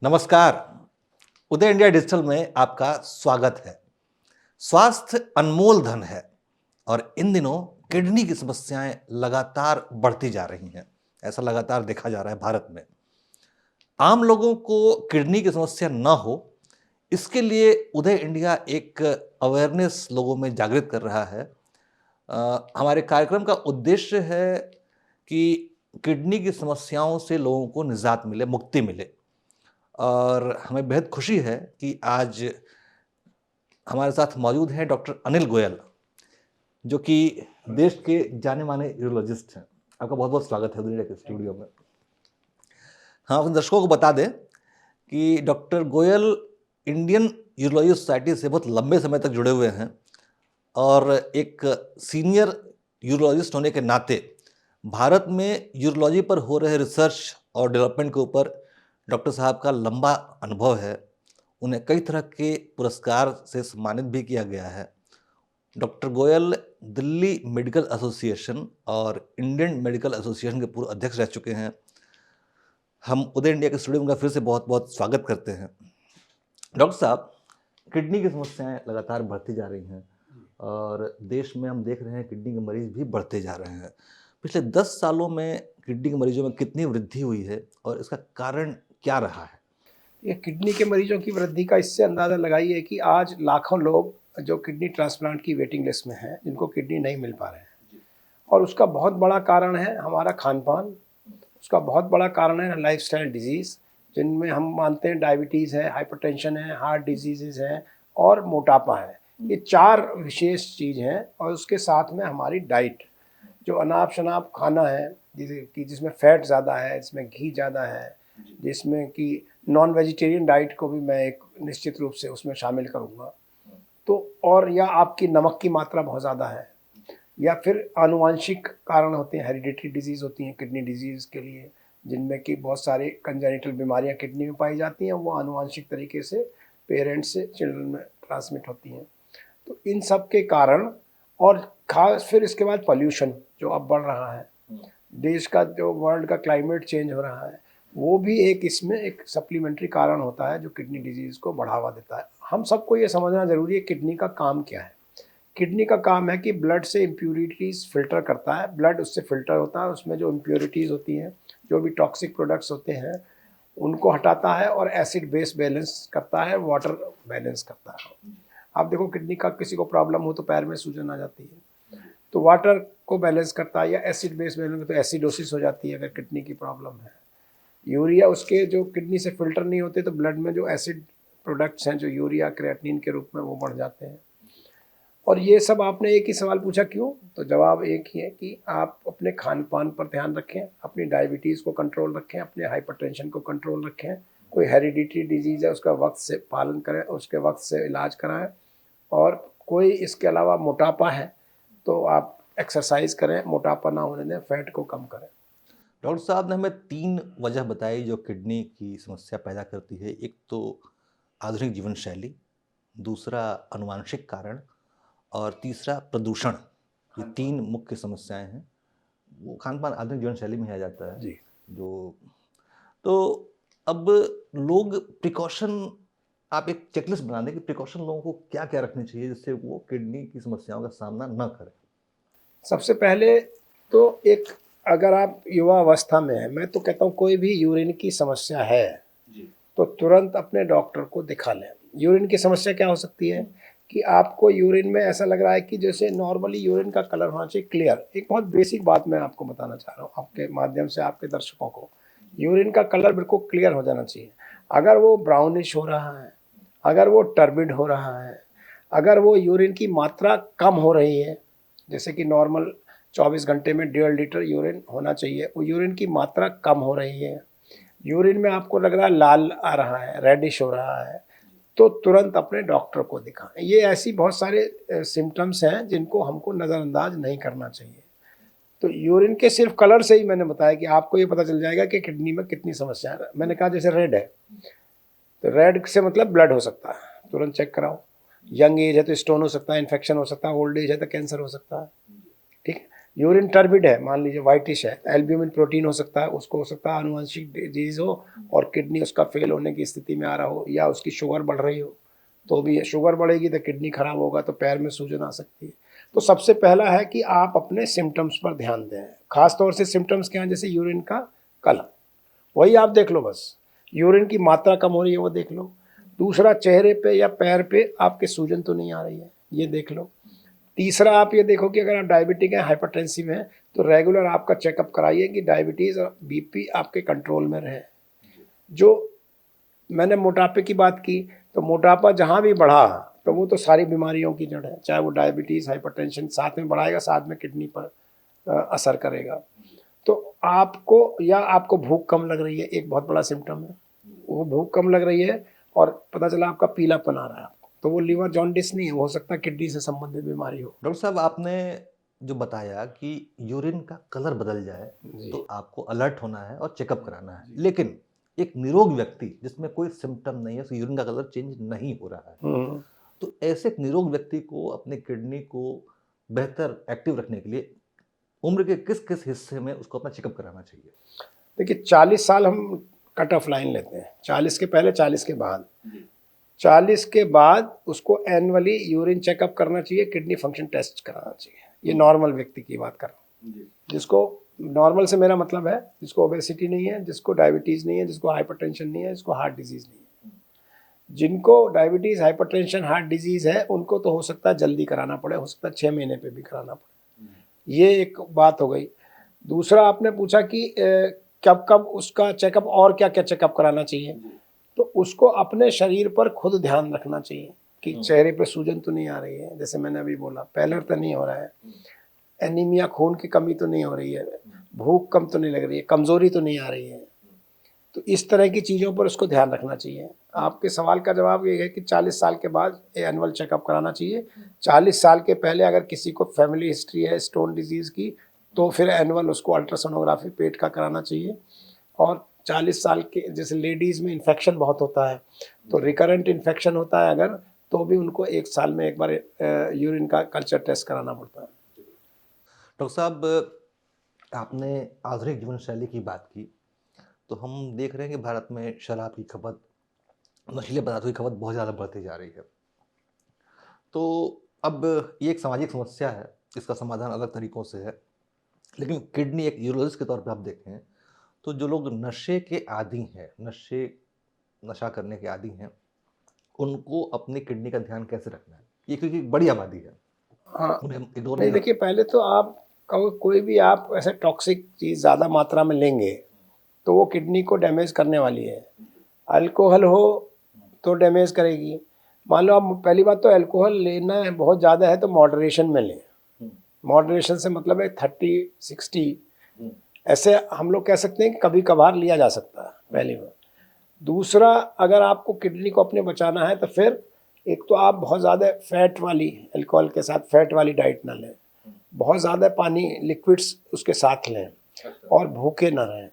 नमस्कार। उदय India digital में आपका स्वागत है। स्वास्थ्य अनमोल धन है और इन दिनों किडनी की समस्याएं लगातार बढ़ती जा रही हैं। ऐसा लगातार देखा जा रहा है भारत में। आम लोगों को किडनी की समस्या न हो, इसके लिए उदय इंडिया एक अवेयरनेस लोगों में जागृत कर रहा है। हमारे कार्यक्रम का उद्देश्य है कि किडनी की समस्याओं से लोगों को निजात मिले, मुक्ति मिले। और हमें बेहद खुशी है कि आज हमारे साथ मौजूद हैं डॉक्टर अनिल गोयल, जो कि देश के जाने माने यूरोलॉजिस्ट हैं। आपका बहुत बहुत स्वागत है उदय के स्टूडियो में। हाँ, अपने दर्शकों को बता दें कि doctor Goyal Indian urology society से बहुत लंबे समय तक जुड़े हुए हैं और एक सीनियर यूरोलॉजिस्ट होने के नाते भारत में यूरोलॉजी पर हो रहे रिसर्च और डेवलपमेंट के ऊपर डॉक्टर साहब का लंबा अनुभव है। उन्हें कई तरह के पुरस्कार से सम्मानित भी किया गया है। Doctor Goyal Delhi medical association और इंडियन मेडिकल एसोसिएशन के पूर्व अध्यक्ष रह चुके हैं। हम उदय इंडिया के स्टूडियो में फिर से बहुत बहुत स्वागत करते हैं। डॉक्टर साहब, किडनी की समस्याएं लगातार बढ़ती जा रही हैं और देश में हम देख रहे हैं किडनी के मरीज भी बढ़ते जा रहे हैं। पिछले 10 सालों में किडनी के मरीजों में कितनी वृद्धि हुई है और इसका कारण क्या रहा है? ये किडनी के मरीजों की वृद्धि का इससे अंदाज़ा लगाइए कि आज लाखों लोग जो किडनी ट्रांसप्लांट की वेटिंग लिस्ट में हैं, जिनको किडनी नहीं मिल पा रहे हैं। और उसका बहुत बड़ा कारण है हमारा खान पान, उसका बहुत बड़ा कारण है लाइफस्टाइल डिजीज़, जिनमें हम मानते हैं डायबिटीज़ है, हाइपरटेंशन है, हार्ट डिजीज़ हैं और मोटापा है। ये 4 विशेष चीज़ हैं। और उसके साथ में हमारी डाइट, जो अनाप शनाप खाना है, जिसमें फैट ज़्यादा है, जिसमें घी ज़्यादा है, जिसमें कि नॉन वेजिटेरियन डाइट को भी मैं एक निश्चित रूप से उसमें शामिल करूँगा। तो और या आपकी नमक की मात्रा बहुत ज़्यादा है, या फिर आनुवंशिक कारण होते हैं, हेरिडिटरी डिजीज़ होती हैं किडनी डिजीज़ के लिए, जिनमें कि बहुत सारी कंजेनिटल बीमारियां किडनी में पाई जाती हैं। वो आनुवंशिक तरीके से पेरेंट्स से चिल्ड्रन में ट्रांसमिट होती हैं। तो इन सब के कारण, और खास फिर इसके बाद पॉल्यूशन जो अब बढ़ रहा है, देश का जो वर्ल्ड का क्लाइमेट चेंज हो रहा है, वो भी एक इसमें एक सप्लीमेंट्री कारण होता है जो किडनी डिजीज़ को बढ़ावा देता है। हम सबको ये समझना ज़रूरी है किडनी का काम क्या है। किडनी का काम है कि ब्लड से इम्प्यूरिटीज़ फ़िल्टर करता है, ब्लड उससे फ़िल्टर होता है, उसमें जो इम्प्यूरिटीज़ होती हैं, जो भी टॉक्सिक प्रोडक्ट्स होते हैं, उनको हटाता है और एसिड बेस बैलेंस करता है, वाटर बैलेंस करता है। आप देखो किडनी का किसी को प्रॉब्लम हो तो पैर में सूजन आ जाती है, तो वाटर को बैलेंस करता है, या एसिड बेस बैलेंस, तो एसिडोसिस हो जाती है अगर किडनी की प्रॉब्लम है। यूरिया उसके जो किडनी से फिल्टर नहीं होते तो ब्लड में जो एसिड प्रोडक्ट्स हैं, जो यूरिया क्रिएटिनिन के रूप में, वो बढ़ जाते हैं। और ये सब आपने एक ही सवाल पूछा क्यों, तो जवाब एक ही है कि आप अपने खान पान पर ध्यान रखें, अपनी डायबिटीज़ को कंट्रोल रखें, अपने हाइपरटेंशन को कंट्रोल रखें। कोई हेरिडिटरी डिजीज़ है उसका वक्त से पालन करें, उसके वक्त से इलाज कराएं। और कोई इसके अलावा मोटापा है तो आप एक्सरसाइज करें, मोटापा ना होने दें, फैट को कम करें। डॉक्टर साहब ने हमें 3 वजह बताई जो किडनी की समस्या पैदा करती है। एक तो आधुनिक जीवन शैली, दूसरा आनुवंशिक कारण और तीसरा प्रदूषण। ये 3 मुख्य समस्याएं हैं। वो खान पान आधुनिक जीवन शैली में आ जाता है जी। जो तो अब लोग प्रिकॉशन, आप एक चेकलिस्ट बना दें कि प्रिकॉशन लोगों को क्या क्या रखनी चाहिए जिससे वो किडनी की समस्याओं का सामना न करें। सबसे पहले तो एक, अगर आप युवा अवस्था में हैं, मैं तो कहता हूँ कोई भी यूरिन की समस्या है तो तुरंत अपने डॉक्टर को दिखा लें। यूरिन की समस्या क्या हो सकती है कि आपको यूरिन में ऐसा लग रहा है कि जैसे नॉर्मली यूरिन का कलर होना चाहिए क्लियर। एक बहुत बेसिक बात मैं आपको बताना चाह रहा हूँ आपके माध्यम से आपके दर्शकों को, यूरिन का कलर बिल्कुल क्लियर हो जाना चाहिए। अगर वो ब्राउनिश हो रहा है, अगर वो टर्बिड हो रहा है, अगर वो यूरिन की मात्रा कम हो रही है, जैसे कि नॉर्मल 24 घंटे में 1.5 लीटर यूरिन होना चाहिए, वो यूरिन की मात्रा कम हो रही है, यूरिन में आपको लग रहा है लाल आ रहा है, रेडिश हो रहा है, तो तुरंत अपने डॉक्टर को दिखाएं। ये ऐसी बहुत सारे सिम्टम्स हैं जिनको हमको नज़रअंदाज नहीं करना चाहिए। तो यूरिन के सिर्फ कलर से ही मैंने बताया कि आपको ये पता चल जाएगा कि किडनी में कितनी समस्या है। मैंने कहा जैसे रेड है तो रेड से मतलब ब्लड हो सकता है, तुरंत चेक कराओ। यंग एज है तो स्टोन हो सकता है, इन्फेक्शन हो सकता है, ओल्ड एज है तो कैंसर हो सकता है, ठीक है। यूरिन टर्बिड है, मान लीजिए वाइटिश है, एल्ब्यूमिन प्रोटीन हो सकता है, उसको हो सकता है आनुवंशिक डिजीज हो और किडनी उसका फेल होने की स्थिति में आ रहा हो, या उसकी शुगर बढ़ रही हो तो भी है। शुगर बढ़ेगी तो किडनी खराब होगा तो पैर में सूजन आ सकती है। तो सबसे पहला है कि आप अपने सिम्टम्स पर ध्यान दें, खास तौर से सिम्टम्स क्या हैं, जैसे यूरिन का कलर, वही आप देख लो, बस यूरिन की मात्रा कम हो रही है वो देख लो। दूसरा, चेहरे पे या पैर पे आपके सूजन तो नहीं आ रही है, ये देख लो। तीसरा, आप ये देखो कि अगर आप डायबिटिक हैं, हाइपरटेंसिव हैं, तो रेगुलर आपका चेकअप कराइए कि डायबिटीज़ और बीपी आपके कंट्रोल में रहे। जो मैंने मोटापे की बात की, तो मोटापा जहाँ भी बढ़ा तो वो तो सारी बीमारियों की जड़ है, चाहे वो डायबिटीज़, हाइपरटेंशन साथ में बढ़ाएगा, साथ में किडनी पर असर करेगा। तो आपको भूख कम लग रही है, एक बहुत बड़ा सिम्टम है, वो भूख कम लग रही है और पता चला आपका पीलापन आ रहा है आपको, तो वो लिवर जॉन्डिस नहीं है, हो सकता है किडनी से संबंधित बीमारी हो। डॉक्टर साहब, आपने जो बताया कि यूरिन का कलर बदल जाए तो आपको अलर्ट होना है और चेकअप कराना है, लेकिन एक निरोग व्यक्ति जिसमें कोई सिम्टम नहीं है, उसका यूरिन का कलर चेंज नहीं हो रहा है, तो ऐसे एक निरोग व्यक्ति को अपने किडनी को बेहतर एक्टिव रखने के लिए उम्र के किस किस हिस्से में उसको अपना चेकअप कराना चाहिए? देखिए, 40 साल हम कट ऑफ लाइन लेते हैं, 40 के पहले, 40 के बाद। 40 के बाद उसको एनुअली यूरिन चेकअप करना चाहिए, किडनी फंक्शन टेस्ट कराना चाहिए। ये नॉर्मल व्यक्ति की बात कर रहा हूँ, जिसको नॉर्मल से मेरा मतलब है जिसको ओबेसिटी नहीं है, जिसको डायबिटीज़ नहीं है, जिसको हाइपरटेंशन नहीं है, जिसको हार्ट डिजीज़ नहीं है। जिनको डायबिटीज़, हाइपरटेंशन, हार्ट डिजीज़ है, उनको तो हो सकता है जल्दी कराना पड़े, हो सकता है 6 महीने पे भी कराना पड़े। ये एक बात हो गई। दूसरा, आपने पूछा कि कब कब उसका चेकअप और क्या क्या चेकअप कराना चाहिए, तो उसको अपने शरीर पर खुद ध्यान रखना चाहिए कि चेहरे पे सूजन तो नहीं आ रही है, जैसे मैंने अभी बोला, पैलर तो नहीं हो रहा है, एनीमिया, खून की कमी तो नहीं हो रही है, भूख कम तो नहीं लग रही है, कमज़ोरी तो नहीं आ रही है। तो इस तरह की चीज़ों पर उसको ध्यान रखना चाहिए। आपके सवाल का जवाब ये है कि 40 साल के बाद एनुअल चेकअप कराना चाहिए। 40 साल के पहले अगर किसी को फैमिली हिस्ट्री है स्टोन डिजीज़ की, तो फिर एनुअल उसको अल्ट्रासोनोग्राफी पेट का कराना चाहिए। और 40 साल के, जैसे लेडीज़ में इन्फेक्शन बहुत होता है, तो रिकरेंट इन्फेक्शन होता है अगर, तो भी उनको 1 साल में एक बार यूरिन का कल्चर टेस्ट कराना पड़ता है। डॉक्टर साहब, आपने आधुनिक जीवन शैली की बात की, तो हम देख रहे हैं कि भारत में शराब की खपत, नशीले पदार्थों की खपत बहुत ज़्यादा बढ़ती जा रही है। तो अब ये एक सामाजिक समस्या है, इसका समाधान अलग तरीक़ों से है, लेकिन किडनी, एक यूरोलॉजिस्ट के तौर पे आप देखें तो जो लोग नशे के आदी हैं, नशा करने के आदी हैं, उनको अपनी किडनी का ध्यान कैसे रखना है? ये क्योंकि बड़ी आबादी है, हाँ, उन्हें हम इग्नोर नहीं, नहीं देखिए, पहले तो आप कोई भी आप ऐसे टॉक्सिक चीज़ ज़्यादा मात्रा में लेंगे तो वो किडनी को डैमेज करने वाली है। अल्कोहल हो तो डैमेज करेगी। मान लो आप, पहली बात तो अल्कोहल लेना है बहुत ज़्यादा है तो मॉडरेशन में लें। मॉडरेशन से मतलब है 30-60, ऐसे हम लोग कह सकते हैं कि कभी कभार लिया जा सकता है, पहली बात। दूसरा, अगर आपको किडनी को अपने बचाना है तो फिर एक तो आप बहुत ज़्यादा फैट वाली, अल्कोहल के साथ फैट वाली डाइट ना लें, बहुत ज़्यादा पानी, लिक्विड्स उसके साथ लें, और भूखे ना रहें,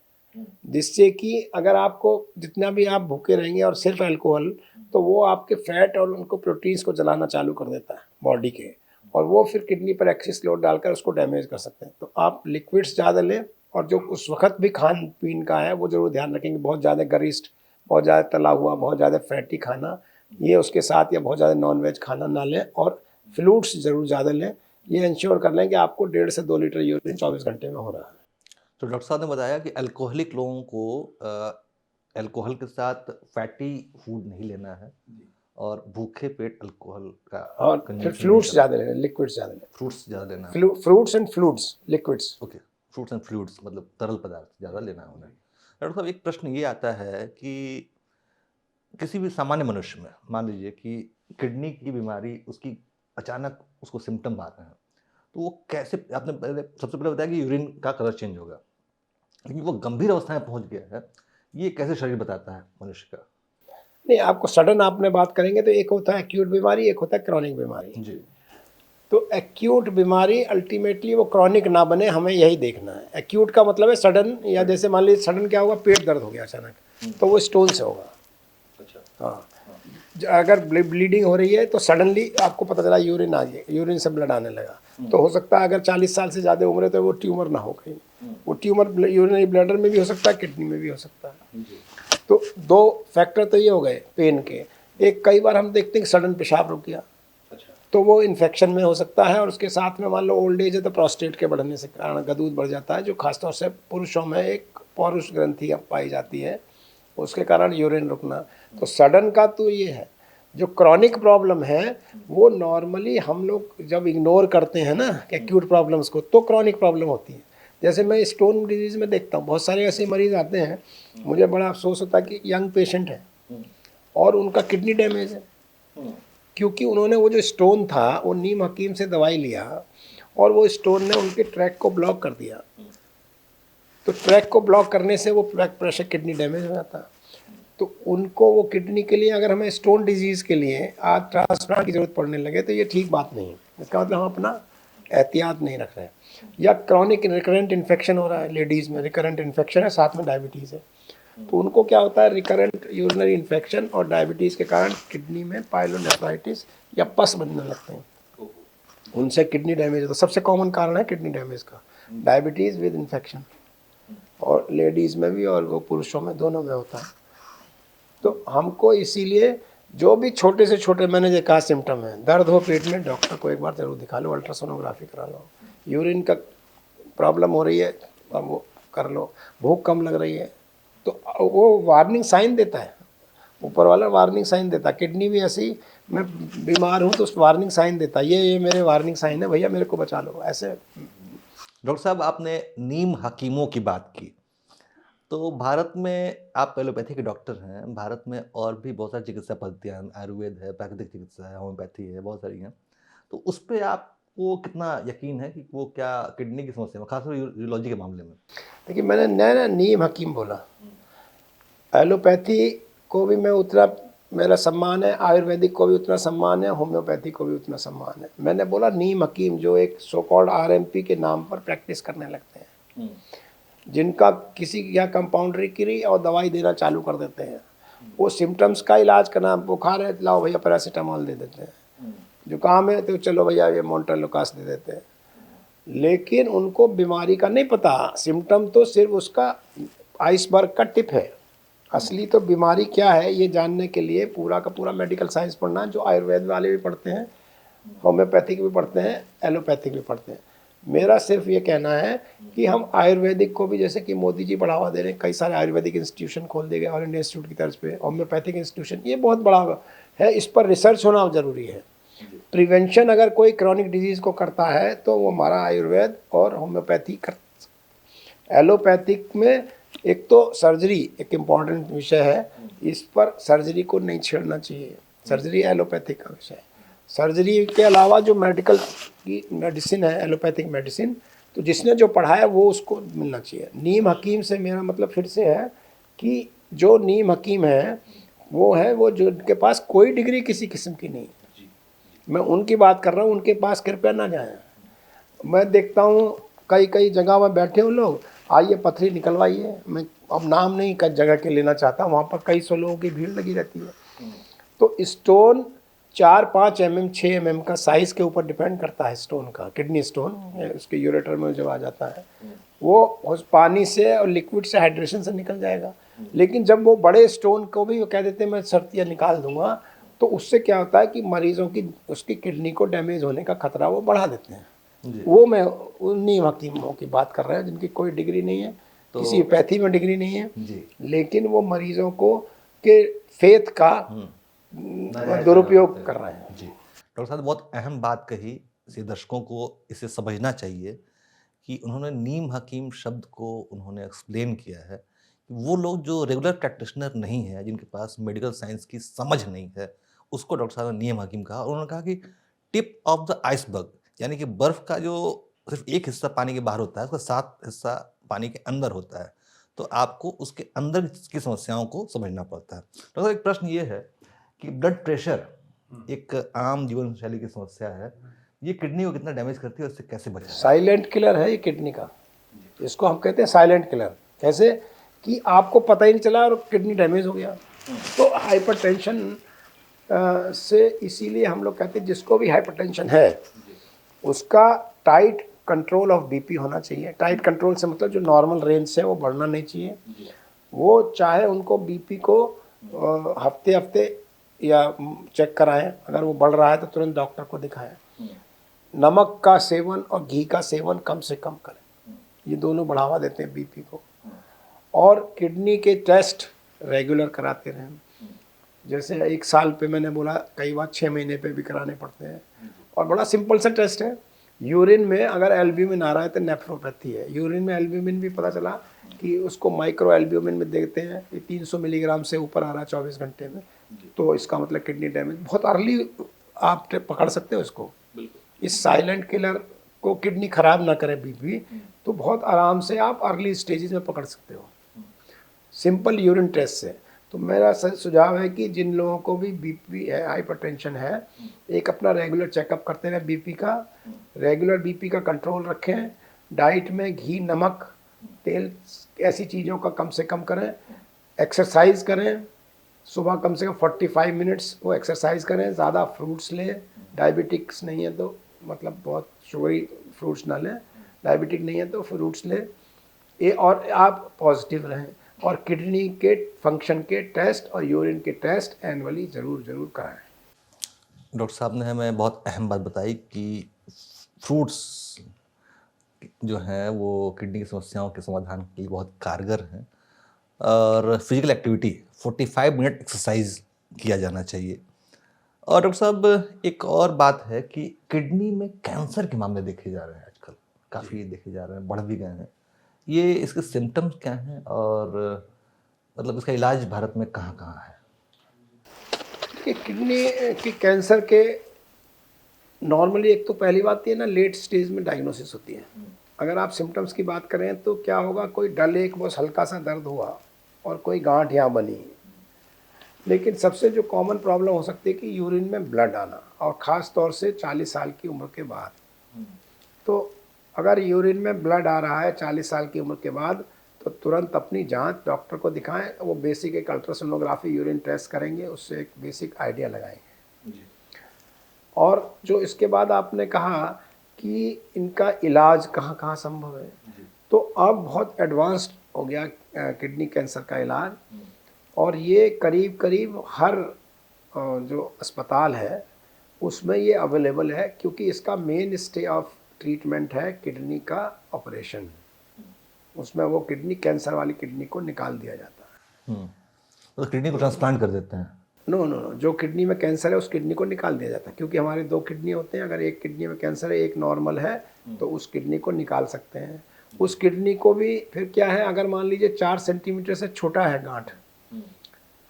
जिससे कि अगर आपको जितना भी आप भूखे रहेंगे और सिर्फ अल्कोहल, तो वो आपके फैट और उनको प्रोटीन्स को जलाना चालू कर देता है बॉडी के, और वो फिर किडनी पर एक्सेस लोड डालकर उसको डैमेज कर सकते हैं। तो आप लिक्विड्स ज़्यादा लें, और जो उस वक्त भी खान पीन का है वो ज़रूर ध्यान रखेंगे, बहुत ज़्यादा गरिष्ठ, बहुत ज़्यादा तला हुआ, बहुत ज़्यादा फैटी खाना, ये उसके साथ, या बहुत ज़्यादा नॉनवेज खाना ना लें, और फ्लूट्स ज़रूर ज़्यादा लें। ये इंश्योर कर लें कि आपको 1.5 से 2 लीटर यूरिन 24 घंटे में हो रहा है। तो डॉक्टर साहब ने बताया कि अल्कोहलिक लोगों को अल्कोहल के साथ फैटी फूड नहीं लेना है, और भूखे पेट अल्कोहल का और फिर फ्लूट्स ज़्यादा लेना, लिक्विड्स ज़्यादा लेना, फ्रूट्स ज़्यादा लेना है। Fruits and flutes, liquids. Okay, fruits and fluids मतलब तरल पदार्थ ज़्यादा लेना है उन्हें। डॉक्टर साहब, एक प्रश्न ये आता है कि किसी भी सामान्य मनुष्य में, मान लीजिए कि किडनी की बीमारी, उसकी अचानक उसको सिम्टम आ रहे हैं, तो वो कैसे, आपने सबसे पहले बताया कि यूरिन का कलर चेंज होगा, लेकिन वो गंभीर अवस्था में पहुंच गया है, ये कैसे शरीर बताता है मनुष्य का? नहीं, आपको सडन आपने बात करेंगे तो एक होता है एक्यूट बीमारी, एक होता है क्रॉनिक बीमारी जी। तो एक्यूट बीमारी अल्टीमेटली वो क्रॉनिक ना बने, हमें यही देखना है। एक्यूट का मतलब है सडन, या जैसे मान लीजिए सडन क्या होगा, पेट दर्द हो गया अचानक, तो वो स्टोन से होगा। अच्छा। हाँ, अगर ब्लीडिंग हो रही है तो सडनली आपको पता चला यूरिन आ गया, यूरिन से ब्लड आने लगा, तो हो सकता है अगर 40 साल से ज़्यादा उम्र है तो वो ट्यूमर ना हो कहीं, वो ट्यूमर यूरिनरी ब्लैडर में भी हो सकता है, किडनी में भी हो सकता है। तो 2 फैक्टर तो ये हो गए पेन के। एक कई बार हम देखते हैं कि सडन पेशाब रुक गया, तो वो इन्फेक्शन में हो सकता है, और उसके साथ में मान लो ओल्ड एज है तो प्रोस्टेट के बढ़ने से कारण गदूद बढ़ जाता है, जो खासतौर से पुरुषों में एक पौरुष ग्रंथि पाई जाती है, उसके कारण यूरिन रुकना। तो सडन का तो ये है। जो क्रॉनिक प्रॉब्लम है वो नॉर्मली हम लोग जब इग्नोर करते हैं ना एक्यूट प्रॉब्लम्स को, तो क्रॉनिक प्रॉब्लम होती है। जैसे मैं स्टोन डिजीज़ में देखता हूँ बहुत सारे ऐसे मरीज़ आते हैं, मुझे बड़ा अफसोस होता है कि यंग पेशेंट है और उनका किडनी डैमेज है, क्योंकि उन्होंने वो जो स्टोन था वो नीम हकीम से दवाई लिया और वो स्टोन ने उनके ट्रैक को ब्लॉक कर दिया। तो ट्रैक को ब्लॉक करने से वो ब्लड प्रेशर किडनी डैमेज हो जाता है। तो उनको वो किडनी के लिए अगर हमें स्टोन डिजीज़ के लिए आज ट्रांसप्लांट की ज़रूरत पड़ने लगे तो ये ठीक बात नहीं है। इसका मतलब हम अपना एहतियात नहीं रख रहे हैं। या क्रॉनिक रिकरेंट इन्फेक्शन हो रहा है, लेडीज़ में रिकरेंट इन्फेक्शन है, साथ में डायबिटीज़ है, तो उनको क्या होता है रिकरेंट यूरिनरी इन्फेक्शन और डायबिटीज़ के कारण किडनी में पाइलोनेफ्राइटिस या पस बनने लगते हैं, उनसे किडनी डैमेज होता है। सबसे कॉमन कारण है किडनी डैमेज का डायबिटीज़ विद इन्फेक्शन, और लेडीज़ में भी और वो पुरुषों में दोनों में होता है। तो हमको इसीलिए जो भी छोटे से छोटे मैंने जो कहा सिम्टम है, दर्द हो पेट में डॉक्टर को एक बार ज़रूर दिखा लो, अल्ट्रासोनोग्राफी करा लो, यूरिन का प्रॉब्लम हो रही है अब वो कर लो, भूख कम लग रही है तो वो वार्निंग साइन देता है, ऊपर वाला वार्निंग साइन देता है। किडनी भी ऐसी, मैं बीमार हूँ तो उस वार्निंग साइन देता है, ये मेरे वार्निंग साइन है, भैया मेरे को बचा लो ऐसे। डॉक्टर साहब, आपने नीम हकीमों की बात की, तो भारत में आप एलोपैथी के डॉक्टर हैं, भारत में और भी बहुत सारी चिकित्सा पद्धतियाँ हैं, आयुर्वेद है, प्राकृतिक चिकित्सा है, होम्योपैथी है, बहुत सारी हैं। तो उस पे आपको कितना यकीन है कि वो क्या किडनी की समस्या में, खासकर यूरोलॉजी के मामले में? देखिए मैंने नया नीम हकीम बोला, एलोपैथी को भी मैं उतना मेरा सम्मान है, आयुर्वेदिक को भी उतना सम्मान है, होम्योपैथी को भी उतना सम्मान है। मैंने बोला नीम हकीम जो एक सो कॉल्ड आरएमपी के नाम पर प्रैक्टिस करने लगते हैं, जिनका किसी या कंपाउंडरी की और दवाई देना चालू कर देते हैं, वो सिम्टम्स का इलाज करना, बुखार है लाओ भैया पैरासीटामोल दे देते हैं, जुकाम है तो चलो भैया ये मोन्टेलोकास दे देते हैं, लेकिन उनको बीमारी का नहीं पता। सिम्टम तो सिर्फ उसका आइसबर्ग का टिप है, असली तो बीमारी क्या है ये जानने के लिए पूरा का पूरा मेडिकल साइंस पढ़ना, जो आयुर्वेद वाले भी पढ़ते हैं, होम्योपैथिक भी पढ़ते हैं, एलोपैथिक भी पढ़ते हैं। मेरा सिर्फ ये कहना है कि हम आयुर्वेदिक को भी, जैसे कि मोदी जी बढ़ावा दे रहे हैं, कई सारे आयुर्वेदिक इंस्टीट्यूशन खोल दिए गए ऑल इंडिया इंस्टीट्यूट की तर्ज पे, होम्योपैथिक इंस्टीट्यूशन, ये बहुत बड़ा है, इस पर रिसर्च होना ज़रूरी है। प्रिवेंशन अगर कोई क्रॉनिक डिजीज़ को करता है तो वो हमारा आयुर्वेद और होम्योपैथी कर। एलोपैथिक में एक तो सर्जरी एक इम्पॉर्टेंट विषय है, इस पर सर्जरी को नहीं छेड़ना चाहिए, सर्जरी एलोपैथिक का विषय है। सर्जरी के अलावा जो मेडिकल की मेडिसिन है, एलोपैथिक मेडिसिन, तो जिसने जो पढ़ा है वो उसको मिलना चाहिए। नीम हकीम से मेरा मतलब फिर से है कि जो नीम हकीम है वो जो उनके पास कोई डिग्री किसी किस्म की नहीं, मैं उनकी बात कर रहा हूँ, उनके पास कृपया ना जाएं। मैं देखता हूँ कई जगह में बैठे हो लोग, आइए पथरी निकलवाइए, मैं अब नाम नहीं कई जगह के लेना चाहता, वहाँ पर कई सौ लोगों की भीड़ लगी रहती है। तो स्टोन 4-5 mm 6 mm का साइज़ के ऊपर डिपेंड करता है स्टोन का, किडनी स्टोन उसके यूरेटर में जब आ जाता है वो उस पानी से और लिक्विड से हाइड्रेशन से निकल जाएगा। लेकिन जब वो बड़े स्टोन को भी वो कह देते हैं मैं सर्तियाँ निकाल दूंगा, तो उससे क्या होता है कि मरीजों की उसकी किडनी को डैमेज होने का खतरा वो बढ़ा देते हैं। वो मैं उन नीम हकीमों की बात कर रहा है जिनकी कोई डिग्री नहीं है, तो किसी पैथी में डिग्री नहीं है, लेकिन वो मरीजों को के फेथ का दुरुपयोग कर रहे हैं। जी डॉक्टर साहब, बहुत अहम बात कही, इसे दर्शकों को इसे समझना चाहिए कि उन्होंने नीम हकीम शब्द को उन्होंने एक्सप्लेन किया है कि वो लोग जो रेगुलर प्रैक्टिशनर नहीं है, जिनके पास मेडिकल साइंस की समझ नहीं है, उसको डॉक्टर साहब ने नीम हकीम कहा। और उन्होंने कहा कि टिप ऑफ द आइसबर्ग, यानी कि बर्फ का जो सिर्फ एक हिस्सा पानी के बाहर होता है, उसका 7 हिस्सा पानी के अंदर होता है, तो आपको उसके अंदर की समस्याओं को समझना पड़ता है। डॉक्टर साहब, एक प्रश्न ये है कि ब्लड प्रेशर एक आम जीवन शैली की समस्या है, ये किडनी को कितना डैमेज करती है और इससे कैसे बचें? साइलेंट किलर है ये किडनी का, इसको हम कहते हैं साइलेंट किलर। कैसे कि आपको पता ही नहीं चला और किडनी डैमेज हो गया। तो हाइपरटेंशन से इसीलिए हम लोग कहते हैं जिसको भी हाइपरटेंशन है उसका टाइट कंट्रोल ऑफ बीपी होना चाहिए। टाइट कंट्रोल से मतलब जो नॉर्मल रेंज से वो बढ़ना नहीं चाहिए। वो चाहे उनको बीपी को हफ्ते हफ्ते या चेक कराएं, अगर वो बढ़ रहा है तो तुरंत डॉक्टर को दिखाएं। नमक का सेवन और घी का सेवन कम से कम करें, ये दोनों बढ़ावा देते हैं बीपी को। और किडनी के टेस्ट रेगुलर कराते रहें। जैसे 1 साल पे मैंने बोला, कई बार 6 महीने पे भी कराने पड़ते हैं। और बड़ा सिंपल सा टेस्ट है, यूरिन में अगर एल्ब्यूमिन आ रहा है तो नेफ्रोपैथी है। यूरिन में एल्ब्यूमिन भी पता चला कि उसको माइक्रो एल्ब्यूमिन में देखते हैं कि 300 मिलीग्राम से ऊपर आ रहा है 24 घंटे में, तो इसका मतलब किडनी डैमेज। बहुत अर्ली आप पकड़ सकते हो इसको। इस साइलेंट किलर को किडनी खराब ना करे बीपी, तो बहुत आराम से आप अर्ली स्टेजेस में पकड़ सकते हो सिंपल यूरिन टेस्ट से। तो मेरा सुझाव है कि जिन लोगों को भी बीपी है, हाइपरटेंशन है, एक अपना रेगुलर चेकअप करते रहें बीपी का, रेगुलर बीपी का कंट्रोल रखें। डाइट में घी, नमक, तेल ऐसी चीज़ों का कम से कम करें। एक्सरसाइज करें, सुबह कम से कम 45 मिनट्स वो एक्सरसाइज करें। ज़्यादा फ्रूट्स लें, डायबिटिक्स नहीं है तो मतलब बहुत शुगरी फ्रूट्स ना लें, डायबिटिक नहीं है तो फ्रूट्स लें। ये और आप पॉजिटिव रहें। और किडनी के फंक्शन के टेस्ट और यूरिन के टेस्ट एनुअली ज़रूर कराएं। डॉक्टर साहब ने हमें बहुत अहम बात बताई कि फ्रूट्स जो हैं वो किडनी की समस्याओं के समाधान के लिए बहुत कारगर हैं, और फिजिकल एक्टिविटी 45 मिनट एक्सरसाइज किया जाना चाहिए। और डॉक्टर साहब एक और बात है कि किडनी में कैंसर के मामले देखे जा रहे हैं आजकल, काफ़ी देखे जा रहे हैं, बढ़ भी गए हैं। ये इसके सिम्टम्स क्या हैं, और मतलब इसका इलाज भारत में कहाँ कहाँ है? कि किडनी की कैंसर के नॉर्मली एक तो पहली बात ये ना, लेट स्टेज में डायग्नोसिस होती है। अगर आप सिम्टम्स की बात करें तो क्या होगा, कोई डल एक बस हल्का सा दर्द हुआ और कोई गांठ यहाँ बनी। लेकिन सबसे जो कॉमन प्रॉब्लम हो सकती है कि यूरिन में ब्लड आना, और ख़ास तौर से 40 साल की उम्र के बाद। तो अगर यूरिन में ब्लड आ रहा है 40 साल की उम्र के बाद, तो तुरंत अपनी जांच डॉक्टर को दिखाएं। वो बेसिक एक अल्ट्रासोनोग्राफी यूरिन टेस्ट करेंगे, उससे एक बेसिक आइडिया लगाएंगे। और जो इसके बाद आपने कहा कि इनका इलाज कहाँ कहाँ संभव है, तो अब बहुत एडवांस्ड हो गया किडनी कैंसर का इलाज। और ये करीब करीब हर जो अस्पताल है उसमें ये अवेलेबल है, क्योंकि इसका मेन स्टे ऑफ ट्रीटमेंट है किडनी का ऑपरेशन। उसमें वो किडनी, कैंसर वाली किडनी को निकाल दिया जाता है। तो किडनी को ट्रांसप्लांट कर देते हैं? नो नो नो, जो किडनी में कैंसर है उस किडनी को निकाल दिया जाता है, क्योंकि हमारे 2 किडनी होते हैं। अगर एक किडनी में कैंसर है, एक नॉर्मल है, तो उस किडनी को निकाल सकते हैं। उस किडनी को भी फिर क्या है, अगर मान लीजिए 4 सेंटीमीटर से छोटा है गांठ,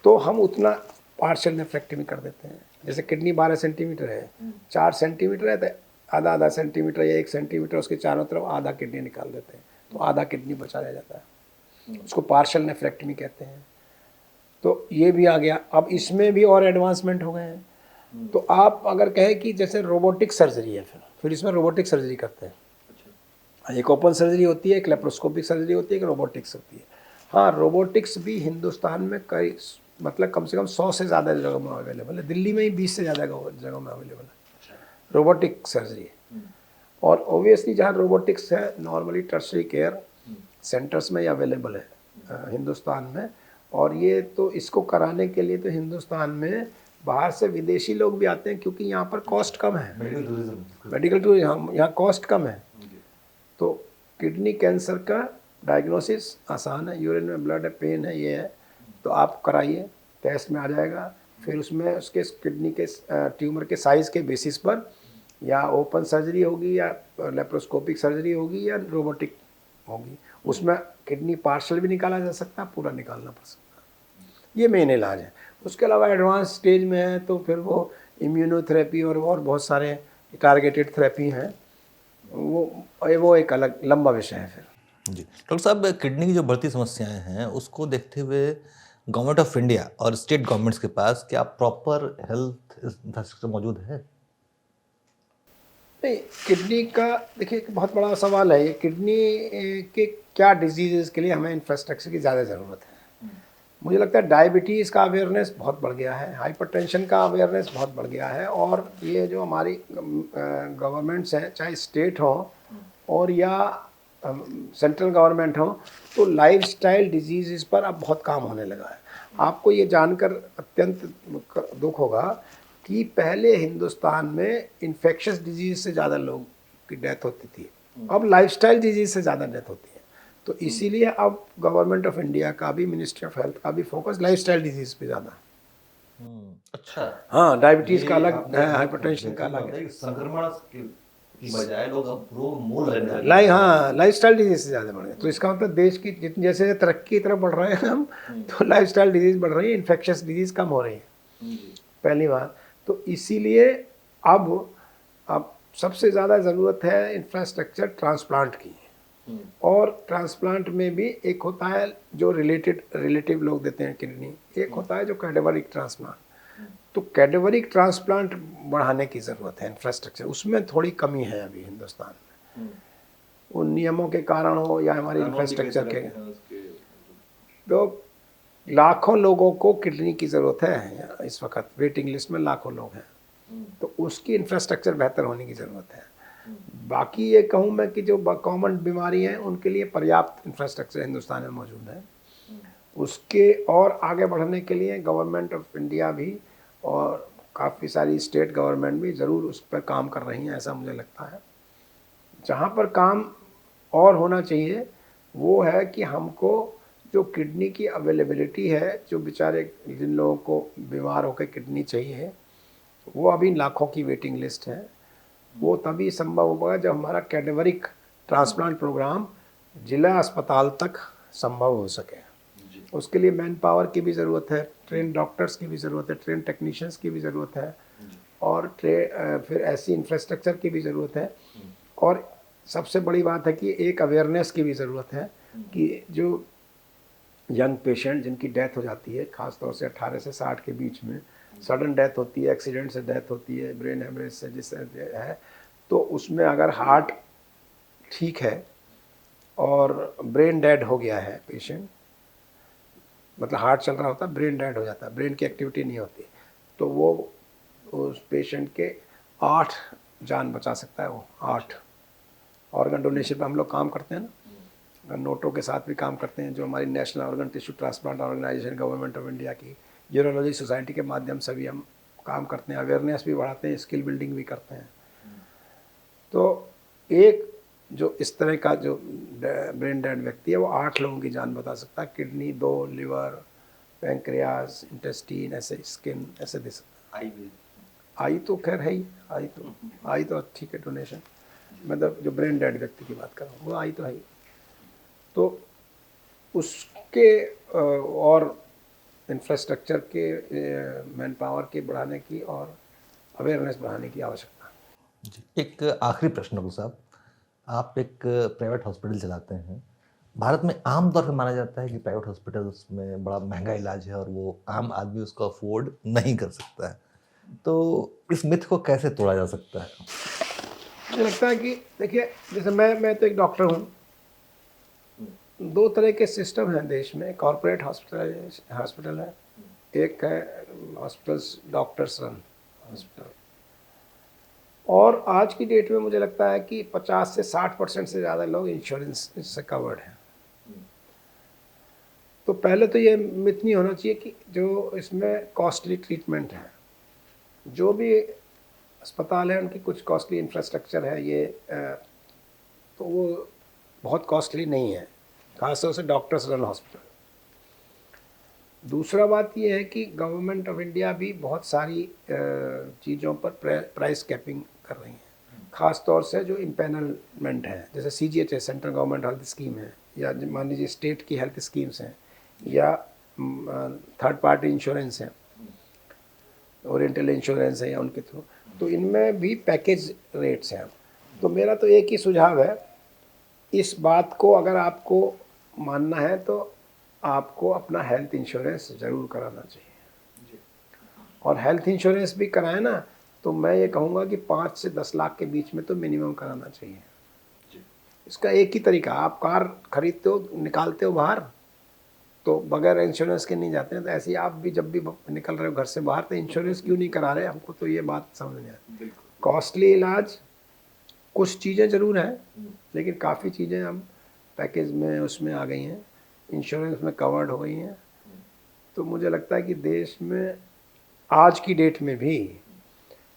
तो हम उतना पार्शियल नेफ्रेक्टमी कर देते हैं। जैसे किडनी 12 सेंटीमीटर है, 4 सेंटीमीटर है तो आधा सेंटीमीटर या 1 सेंटीमीटर उसके चारों तरफ आधा किडनी निकाल देते हैं, तो आधा किडनी बचा रह जाता है। उसको पार्शियल नेफ्रेक्टमी कहते हैं। तो ये भी आ गया। अब इसमें भी और एडवांसमेंट हो गए हैं। तो आप अगर कहें कि जैसे रोबोटिक सर्जरी है, फिर इसमें रोबोटिक सर्जरी करते हैं। एक ओपन सर्जरी होती है, एक लेप्रोस्कोपिक सर्जरी होती है, एक रोबोटिक्स होती है। हाँ, रोबोटिक्स भी हिंदुस्तान में कई मतलब कम से कम 100 से ज़्यादा जगह में अवेलेबल है। दिल्ली में ही 20 से ज़्यादा जगह में अवेलेबल है रोबोटिक सर्जरी। और ओबियसली जहाँ रोबोटिक्स है नॉर्मली टर्शरी केयर सेंटर्स में ही अवेलेबल है हिंदुस्तान में। और ये तो इसको कराने के लिए तो हिंदुस्तान में बाहर से विदेशी लोग भी आते हैं, क्योंकि यहाँ पर कॉस्ट कम है, मेडिकल टूरिज्म, यहाँ कॉस्ट कम है। तो किडनी कैंसर का डायग्नोसिस आसान है। यूरिन में ब्लड है, पेन है, ये है, तो आप कराइए, टेस्ट में आ जाएगा। फिर उसमें उसके किडनी के ट्यूमर के साइज़ के बेसिस पर या ओपन सर्जरी होगी या लेप्रोस्कोपिक सर्जरी होगी या रोबोटिक होगी। उसमें किडनी पार्शियल भी निकाला जा सकता है, पूरा निकालना पड़ सकता है। ये मेन इलाज है। उसके अलावा एडवांस स्टेज में है तो फिर वो इम्यूनोथेरेपी और बहुत सारे टारगेटेड थेरेपी हैं। वो एक अलग लंबा विषय है फिर। जी डॉक्टर साहब, किडनी की जो बढ़ती समस्याएं हैं उसको देखते हुए गवर्नमेंट ऑफ इंडिया और स्टेट गवर्नमेंट्स के पास क्या प्रॉपर हेल्थ इंफ्रास्ट्रक्चर मौजूद है? नहीं, किडनी का देखिए एक बहुत बड़ा सवाल है ये। किडनी के क्या डिजीज़ के लिए हमें इंफ्रास्ट्रक्चर की ज़्यादा ज़रूरत है। मुझे लगता है डायबिटीज़ का अवेयरनेस बहुत बढ़ गया है, हाइपरटेंशन का अवेयरनेस बहुत बढ़ गया है, और ये जो हमारी गवर्नमेंट्स हैं, चाहे स्टेट हो और या सेंट्रल गवर्नमेंट हो, तो लाइफस्टाइल डिजीज़ पर अब बहुत काम होने लगा है। आपको ये जानकर अत्यंत दुख होगा कि पहले हिंदुस्तान में इन्फेक्शस डिजीज़ से ज़्यादा लोग की डेथ होती थी, अब लाइफस्टाइल डिजीज़ से ज़्यादा डेथ होती है। तो इसीलिए अब गवर्नमेंट ऑफ इंडिया का भी, मिनिस्ट्री ऑफ हेल्थ का भी फोकस लाइफस्टाइल डिजीज़ पे ज़्यादा। अच्छा। हाँ, डायबिटीज़ ये का अलग आपने है, बहुत हाइपरटेंशन का देखा अलग होता है। है कि संक्रमण की बजाय लोग अब रोग मूल लगने लगे लाई हैं। हाँ, लाइफस्टाइल डिजीज से ज़्यादा बढ़ गए। तो इसका मतलब देश की जितनी जैसे तरक्की की तरफ बढ़ रहे हैं हम, तो लाइफस्टाइल डिजीज बढ़ रही है, इन्फेक्शस डिजीज कम हो रही है। पहली बात तो इसीलिए अब सबसे ज़्यादा ज़रूरत है इंफ्रास्ट्रक्चर ट्रांसप्लांट की। और ट्रांसप्लांट में भी एक होता है जो रिलेटिव लोग देते हैं किडनी, एक होता है जो कैडेवरिक ट्रांसप्लांट। तो कैडेवरिक ट्रांसप्लांट बढ़ाने की ज़रूरत है, इंफ्रास्ट्रक्चर उसमें थोड़ी कमी है अभी हिंदुस्तान में, उन नियमों के कारण हो या हमारे इंफ्रास्ट्रक्चर के। तो लाखों लोगों को किडनी की ज़रूरत है, इस वक्त वेटिंग लिस्ट में लाखों लोग हैं, तो उसकी इंफ्रास्ट्रक्चर बेहतर होने की ज़रूरत है। बाकी ये कहूँ मैं कि जो कॉमन बीमारी हैं उनके लिए पर्याप्त इंफ्रास्ट्रक्चर हिंदुस्तान में मौजूद है। उसके और आगे बढ़ने के लिए गवर्नमेंट ऑफ इंडिया भी और काफ़ी सारी स्टेट गवर्नमेंट भी ज़रूर उस पर काम कर रही हैं, ऐसा मुझे लगता है। जहाँ पर काम और होना चाहिए वो है कि हमको जो किडनी की अवेलेबिलिटी है, जो बेचारे जिन लोगों को बीमार होकर किडनी चाहिए, वो अभी लाखों की वेटिंग लिस्ट है। वो तभी संभव होगा जब हमारा कैडेवरिक ट्रांसप्लांट प्रोग्राम जिला अस्पताल तक संभव हो सके। उसके लिए मैन पावर की भी ज़रूरत है, ट्रेन डॉक्टर्स की भी ज़रूरत है, ट्रेन टेक्नीशियंस की भी ज़रूरत है, और फिर ऐसी इंफ्रास्ट्रक्चर की भी ज़रूरत है। और सबसे बड़ी बात है कि एक अवेयरनेस की भी ज़रूरत है कि जो यंग पेशेंट जिनकी डेथ हो जाती है, ख़ासतौर से 18 से 60 के बीच में सडन डेथ होती है, एक्सीडेंट से डेथ होती है, ब्रेन हेमरेज से जिससे है, तो उसमें अगर हार्ट ठीक है और ब्रेन डेड हो गया है पेशेंट, मतलब हार्ट चल रहा होता है, ब्रेन डेड हो जाता है, ब्रेन की एक्टिविटी नहीं होती, तो वो उस पेशेंट के 8 जान बचा सकता है। वो 8 ऑर्गन डोनेशन पर हम लोग काम करते हैं ना, नोटों के साथ भी काम करते हैं, जो हमारी national organ tissue transplant organisation government of India की यूरोलॉजी सोसाइटी के माध्यम से भी हम काम करते हैं, अवेयरनेस भी बढ़ाते हैं, स्किल बिल्डिंग भी करते हैं। तो एक जो इस तरह का जो ब्रेन डेड व्यक्ति है वो 8 लोगों की जान बचा सकता है, किडनी 2, लिवर, पैंक्रियाज, इंटेस्टीन, ऐसे स्किन ऐसे दे सकता है। आई तो खैर है ही, आई तो ठीक है डोनेशन, मतलब जो ब्रेन डेड व्यक्ति की बात कर रहा हूँ वो आई तो है ही। तो उसके और इंफ्रास्ट्रक्चर के, मैन पावर के बढ़ाने की और अवेयरनेस बढ़ाने की आवश्यकता है। जी, एक आखिरी प्रश्न डॉक्टर साहब, आप एक प्राइवेट हॉस्पिटल चलाते हैं। भारत में आम तौर पे माना जाता है कि प्राइवेट हॉस्पिटल्स में बड़ा महंगा इलाज है और वो आम आदमी उसको अफोर्ड नहीं कर सकता है, तो इस मिथ को कैसे तोड़ा जा सकता है? मुझे लगता है कि देखिए, जैसे मैं तो एक डॉक्टर हूँ, 2 तरह के सिस्टम हैं देश में, कॉरपोरेट हॉस्पिटल है, एक है हॉस्पिटल्स डॉक्टर्स रन हॉस्पिटल। और आज की डेट में मुझे लगता है कि 50 से 60% से ज़्यादा लोग इंश्योरेंस से कवर्ड हैं। तो पहले तो ये मिथ नहीं होना चाहिए कि जो इसमें कॉस्टली ट्रीटमेंट है, जो भी अस्पताल है उनकी कुछ कॉस्टली इंफ्रास्ट्रक्चर है, ये तो वो बहुत कॉस्टली नहीं है, खासतौर से डॉक्टर्स रन हॉस्पिटल। दूसरा बात ये है कि गवर्नमेंट ऑफ इंडिया भी बहुत सारी चीज़ों पर प्राइस कैपिंग कर रही है, ख़ास तौर से जो इम्पैनलमेंट है, जैसे CGH है, सेंट्रल गवर्नमेंट हेल्थ स्कीम है, या मान लीजिए स्टेट की हेल्थ स्कीम्स हैं, या थर्ड पार्टी इंश्योरेंस है, ओरिएंटल इंश्योरेंस है या उनके थ्रू, तो इनमें भी पैकेज रेट्स हैं। तो मेरा तो एक ही सुझाव है, इस बात को अगर आपको मानना है तो आपको अपना हेल्थ इंश्योरेंस ज़रूर कराना चाहिए, और हेल्थ इंश्योरेंस भी कराए ना, तो मैं ये कहूँगा कि 5 से 10 लाख के बीच में तो मिनिमम कराना चाहिए। इसका एक ही तरीका, आप कार खरीदते हो, निकालते हो बाहर, तो बगैर इंश्योरेंस के नहीं जाते हैं। तो ऐसे ही आप भी जब भी निकल रहे हो घर से बाहर तो इंश्योरेंस क्यों नहीं करा रहे, हमको तो ये बात समझ नहीं आती। कॉस्टली इलाज कुछ चीज़ें ज़रूर हैं, लेकिन काफ़ी चीज़ें अब पैकेज में उसमें आ गई हैं, इंश्योरेंस में कवर्ड हो गई हैं। तो मुझे लगता है कि देश में आज की डेट में भी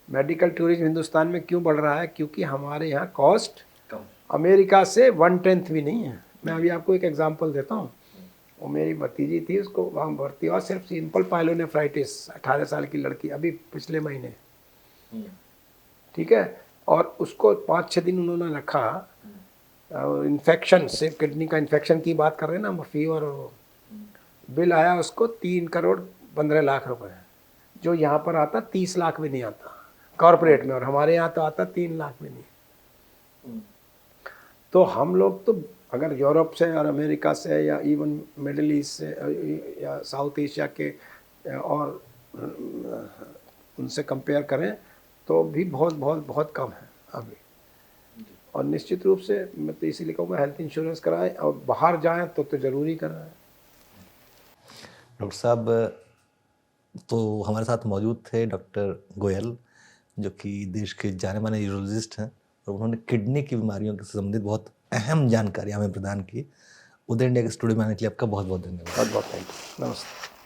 मेडिकल टूरिज्म हिंदुस्तान में क्यों बढ़ रहा है, क्योंकि हमारे यहाँ कॉस्ट अमेरिका से 1/10 भी नहीं है। मैं अभी आपको एक एग्जांपल देता हूँ। वो मेरी भतीजी थी, उसको वहाँ भर्ती हुआ, सिर्फ सिंपल पाइलोनेफ्राइटिस, 18 साल की लड़की, अभी पिछले महीने, ठीक है। और उसको 5-6 दिन उन्होंने रखा, इन्फेक्शन से, किडनी का इन्फेक्शन की बात कर रहे हैं ना, फीवर, और बिल आया उसको 3,15,00,000 रुपए, जो यहाँ पर आता 30 लाख भी नहीं आता कॉरपोरेट में, और हमारे यहाँ तो आता 3 लाख भी नहीं। तो हम लोग तो अगर यूरोप से और अमेरिका से या इवन मिडिल ईस्ट से या साउथ एशिया के और उनसे कंपेयर करें तो भी बहुत बहुत बहुत कम है अभी। और निश्चित रूप से मैं तो इसीलिए कहूँगा हेल्थ इंश्योरेंस कराएं, और बाहर जाएं तो ज़रूरी कराएं। डॉक्टर साहब तो हमारे साथ मौजूद थे डॉक्टर गोयल, जो कि देश के जाने माने यूरोलॉजिस्ट हैं, और उन्होंने किडनी की बीमारियों से संबंधित बहुत अहम जानकारी हमें प्रदान की। उदय इंडिया के स्टूडियो में आने के लिए आपका बहुत बहुत धन्यवाद। बहुत बहुत थैंक यू। नमस्ते।